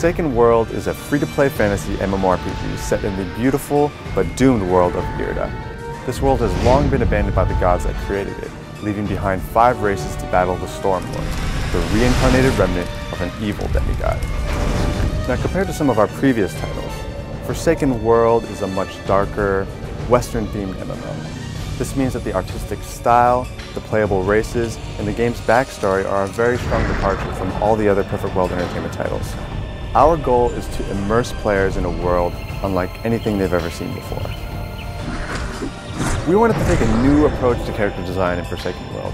Forsaken World is a free-to-play fantasy MMORPG set in the beautiful but doomed world of Yrda. This world has long been abandoned by the gods that created it, leaving behind 5 races to battle the Stormlord, the reincarnated remnant of an evil demigod. Now, compared to some of our previous titles, Forsaken World is a much darker, Western-themed MMO. This means that the artistic style, the playable races, and the game's backstory are a very strong departure from all the other Perfect World Entertainment titles. Our goal is to immerse players in a world unlike anything they've ever seen before. We wanted to take a new approach to character design in Forsaken World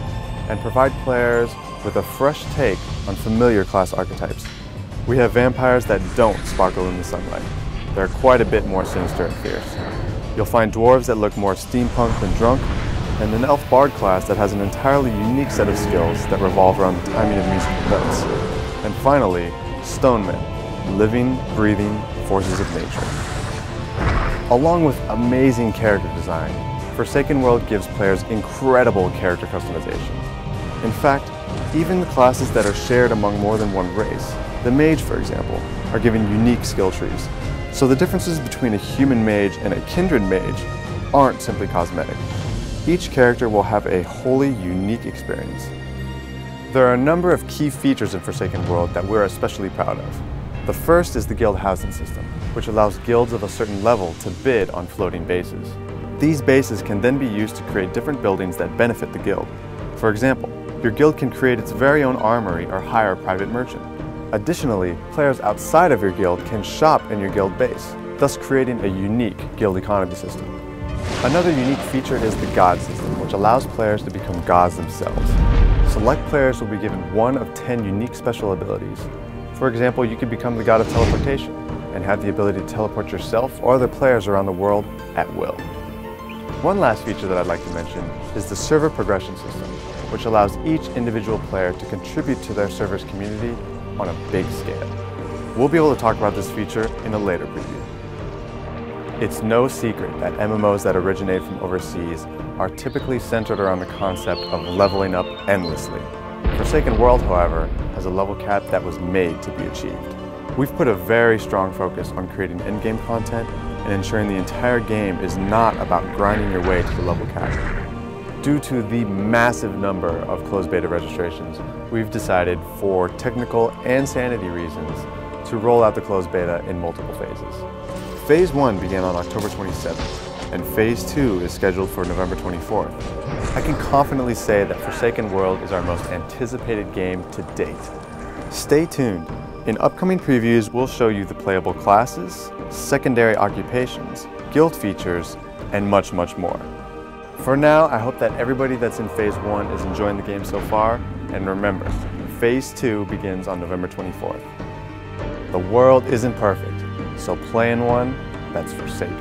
and provide players with a fresh take on familiar class archetypes. We have vampires that don't sparkle in the sunlight. They're quite a bit more sinister and fierce. You'll find dwarves that look more steampunk than drunk, and an elf bard class that has an entirely unique set of skills that revolve around the timing of musical notes. And finally, stonemen, living, breathing forces of nature. Along with amazing character design, Forsaken World gives players incredible character customization. In fact, even the classes that are shared among more than one race, the mage for example, are given unique skill trees. So the differences between a human mage and a kindred mage aren't simply cosmetic. Each character will have a wholly unique experience. There are a number of key features in Forsaken World that we're especially proud of. The first is the guild housing system, which allows guilds of a certain level to bid on floating bases. These bases can then be used to create different buildings that benefit the guild. For example, your guild can create its very own armory or hire a private merchant. Additionally, players outside of your guild can shop in your guild base, thus creating a unique guild economy system. Another unique feature is the god system, which allows players to become gods themselves. Select players will be given 1 of 10 unique special abilities. For example, you could become the god of teleportation and have the ability to teleport yourself or other players around the world at will. One last feature that I'd like to mention is the server progression system, which allows each individual player to contribute to their server's community on a big scale. We'll be able to talk about this feature in a later preview. It's no secret that MMOs that originate from overseas are typically centered around the concept of leveling up endlessly. Forsaken World, however, has a level cap that was made to be achieved. We've put a very strong focus on creating endgame content and ensuring the entire game is not about grinding your way to the level cap. Due to the massive number of closed beta registrations, we've decided, for technical and sanity reasons, to roll out the closed beta in multiple phases. Phase 1 began on October 27th, and Phase 2 is scheduled for November 24th. I can confidently say that Forsaken World is our most anticipated game to date. Stay tuned. In upcoming previews, we'll show you the playable classes, secondary occupations, guild features, and much, much more. For now, I hope that everybody that's in Phase 1 is enjoying the game so far, and remember, Phase 2 begins on November 24th. The world isn't perfect, so play in one that's forsaken.